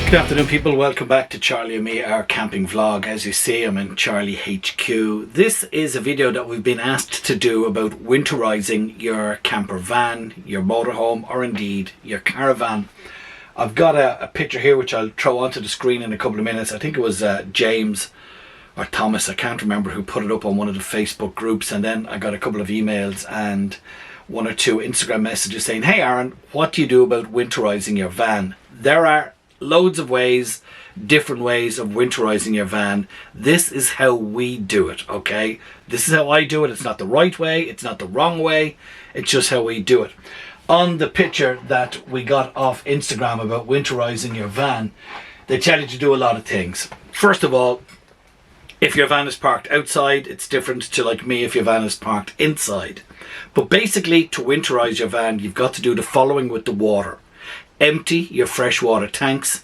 Good afternoon people, welcome back to Charlie and me, our camping vlog. As you see, I'm in Charlie HQ. This is a video that we've been asked to do about winterizing your camper van, your motorhome, or indeed your caravan. I've got a picture here which I'll throw onto the screen in a couple of minutes. I think it was James or Thomas, I can't remember, who put it up on one of the Facebook groups, and then I got a couple of emails and one or two Instagram messages saying, hey Aaron, what do you do about winterizing your van? There are loads of ways, different ways of winterizing your van. This is how we do it, okay? This is how I do it. It's not the right way, it's not the wrong way, it's just how we do it. On the picture that we got off Instagram about winterizing your van, they tell you to do a lot of things. First of all, if your van is parked outside, it's different to, like me, if your van is parked inside. But basically, to winterize your van, you've got to do the following with the water. Empty your freshwater tanks,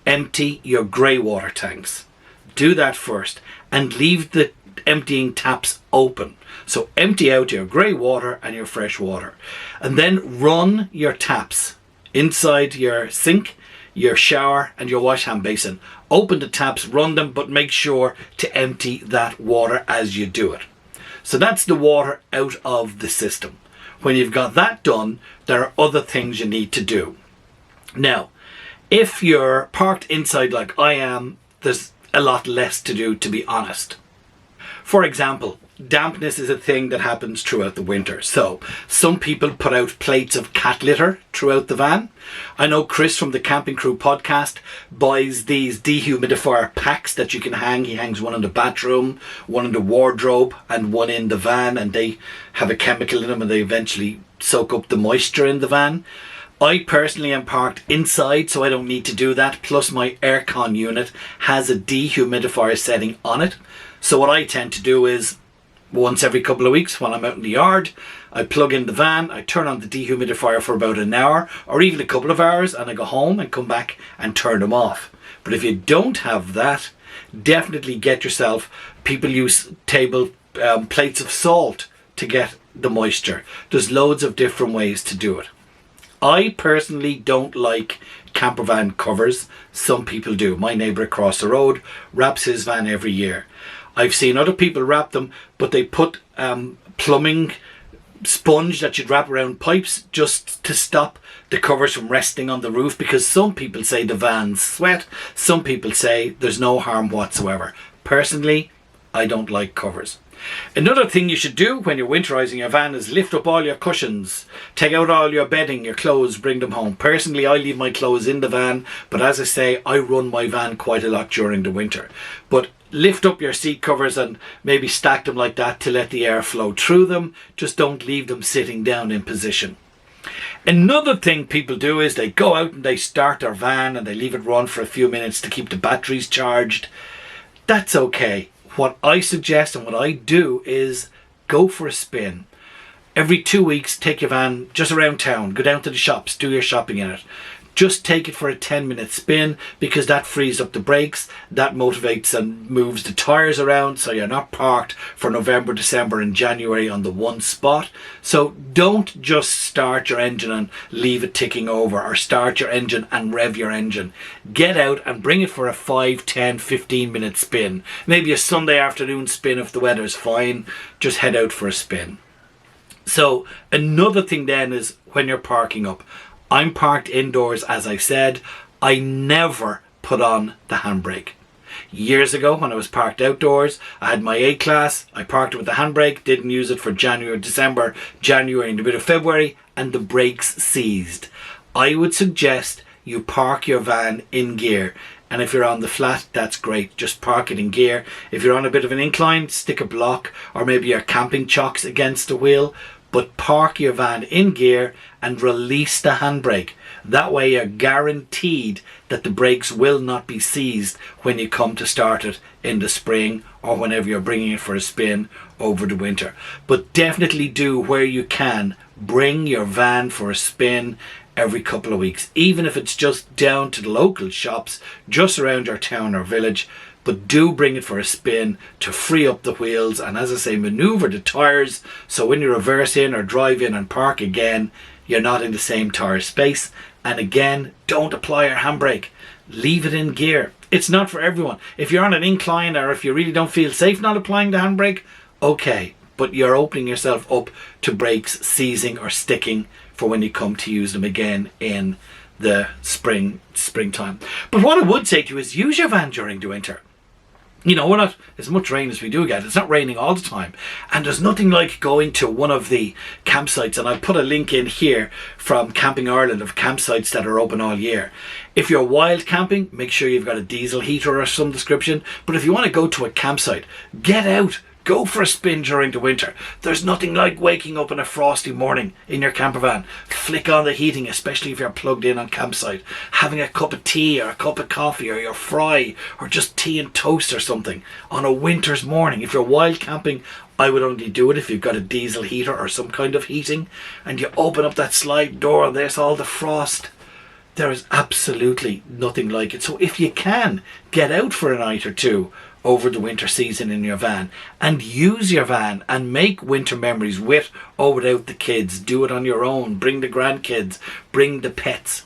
empty your grey water tanks. Do that first and leave the emptying taps open. So empty out your grey water and your fresh water. And then run your taps inside your sink, your shower and your wash hand basin. Open the taps, run them, but make sure to empty that water as you do it. So that's the water out of the system. When you've got that done, there are other things you need to do. Now, if you're parked inside like I am, there's a lot less to do, to be honest. For example, dampness is a thing that happens throughout the winter. So some people put out plates of cat litter throughout the van. I know Chris from the Camping Crew podcast buys these dehumidifier packs that you can hang. He hangs one in the bathroom, one in the wardrobe and one in the van, and they have a chemical in them and they eventually soak up the moisture in the van. I personally am parked inside, so I don't need to do that. Plus my aircon unit has a dehumidifier setting on it. So what I tend to do is once every couple of weeks when I'm out in the yard, I plug in the van, I turn on the dehumidifier for about an hour or even a couple of hours, and I go home and come back and turn them off. But if you don't have that, definitely get yourself, people use table plates of salt to get the moisture. There's loads of different ways to do it. I personally don't like camper van covers. Some people do. My neighbour across the road wraps his van every year. I've seen other people wrap them, but they put plumbing sponge that you'd wrap around pipes just to stop the covers from resting on the roof, because some people say the vans sweat. Some people say there's no harm whatsoever. Personally, I don't like covers. Another thing you should do when you're winterizing your van is lift up all your cushions, take out all your bedding, your clothes, bring them home. Personally, I leave my clothes in the van, but as I say, I run my van quite a lot during the winter. But lift up your seat covers and maybe stack them like that to let the air flow through them. Just don't leave them sitting down in position. Another thing people do is they go out and they start their van and they leave it run for a few minutes to keep the batteries charged. That's okay. What I suggest and what I do is go for a spin. Every 2 weeks, take your van just around town, go down to the shops, do your shopping in it. Just take it for a 10-minute spin, because that frees up the brakes, that motivates and moves the tyres around, so you're not parked for November, December and January on the one spot. So don't just start your engine and leave it ticking over, or start your engine and rev your engine. Get out and bring it for a 5, 10, 15-minute spin. Maybe a Sunday afternoon spin if the weather's fine. Just head out for a spin. So another thing then is when you're parking up. I'm parked indoors, as I said. I never put on the handbrake. Years ago when I was parked outdoors, I had my A-Class, I parked it with the handbrake, didn't use it for December, January and a bit of February, and the brakes seized. I would suggest you park your van in gear. And if you're on the flat, that's great. Just park it in gear. If you're on a bit of an incline, stick a block or maybe your camping chocks against the wheel. But park your van in gear and release the handbrake. That way you're guaranteed that the brakes will not be seized when you come to start it in the spring or whenever you're bringing it for a spin over the winter. But definitely do, where you can, bring your van for a spin every couple of weeks, even if it's just down to the local shops just around your town or village. But do bring it for a spin to free up the wheels and, as I say, maneuver the tyres, so when you reverse in or drive in and park again, you're not in the same tyre space And again, don't apply your handbrake. Leave it in gear. It's not for everyone. If you're on an incline or if you really don't feel safe not applying the handbrake, okay. But you're opening yourself up to brakes seizing or sticking for when you come to use them again in the springtime. But what I would say to you is use your van during the winter. You know, we're not as much rain as we do get. It's not raining all the time. And there's nothing like going to one of the campsites. And I'll put a link in here from Camping Ireland of campsites that are open all year. If you're wild camping, make sure you've got a diesel heater or some description. But if you want to go to a campsite, get out. Go for a spin during the winter. There's nothing like waking up on a frosty morning in your camper van. Flick on the heating, especially if you're plugged in on campsite. Having a cup of tea or a cup of coffee or your fry or just tea and toast or something on a winter's morning. If you're wild camping, I would only do it if you've got a diesel heater or some kind of heating. And you open up that slide door and there's all the frost. There is absolutely nothing like it. So if you can, get out for a night or two over the winter season in your van and use your van and make winter memories with or without the kids. Do it on your own. Bring the grandkids. Bring the pets.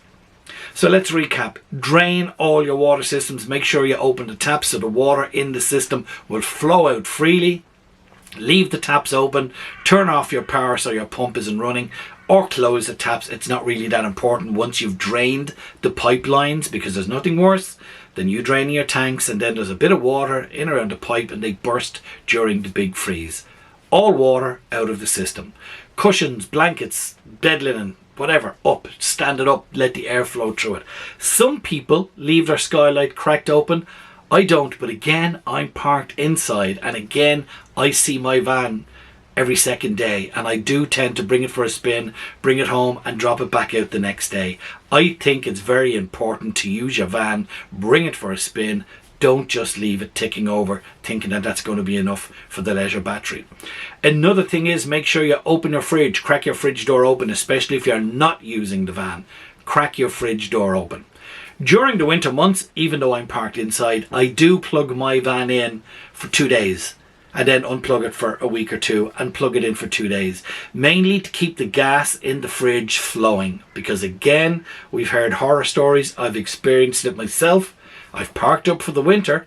So let's recap. Drain all your water systems. Make sure you open the taps so the water in the system will flow out freely. Leave the taps open. Turn off your power so your pump isn't running, or close the taps. It's not really that important once you've drained the pipelines, because there's nothing worse than you draining your tanks and then there's a bit of water in around the pipe and they burst during the big freeze. All water out of the system. Cushions, blankets, bed linen, whatever, up, stand it up, let the air flow through it. Some people leave their skylight cracked open. I don't, but again, I'm parked inside and again, I see my van every second day and I do tend to bring it for a spin, bring it home and drop it back out the next day. I think it's very important to use your van, bring it for a spin. Don't just leave it ticking over thinking that that's going to be enough for the leisure battery. Another thing is make sure you open your fridge, crack your fridge door open, especially if you're not using the van. Crack your fridge door open. During the winter months, even though I'm parked inside, I do plug my van in for 2 days and then unplug it for a week or two and plug it in for 2 days. Mainly to keep the gas in the fridge flowing. Because again, we've heard horror stories. I've experienced it myself. I've parked up for the winter,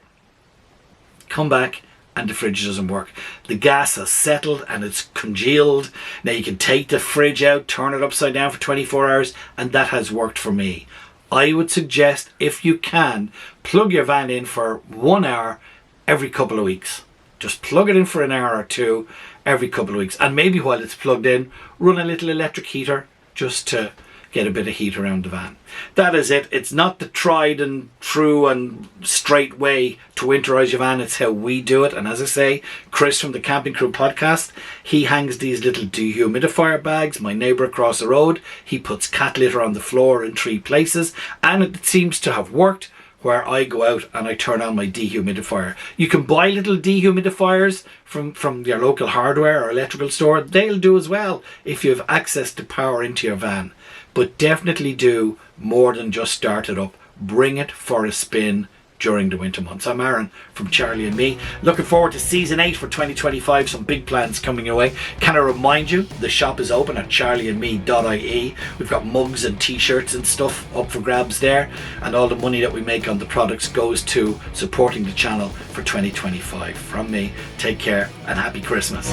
come back and the fridge doesn't work. The gas has settled and it's congealed. Now you can take the fridge out, turn it upside down for 24 hours and that has worked for me. I would suggest, if you can, plug your van in for 1 hour every couple of weeks. Just plug it in for an hour or two every couple of weeks. And maybe while it's plugged in, run a little electric heater just to get a bit of heat around the van. That is it. It's not the tried and true and straight way to winterize your van. It's how we do it. And as I say, Chris from the Camping Crew podcast, he hangs these little dehumidifier bags. My neighbour across the road, he puts cat litter on the floor in 3 places. And it seems to have worked where I go out and I turn on my dehumidifier. You can buy little dehumidifiers from your local hardware or electrical store. They'll do as well if you have access to power into your van. But definitely do more than just start it up. Bring it for a spin during the winter months. I'm Aaron from Charlie and Me. Looking forward to season 8 for 2025. Some big plans coming your way. Can I remind you, the shop is open at charlieandme.ie. We've got mugs and t-shirts and stuff up for grabs there. And all the money that we make on the products goes to supporting the channel for 2025. From me, take care and happy Christmas.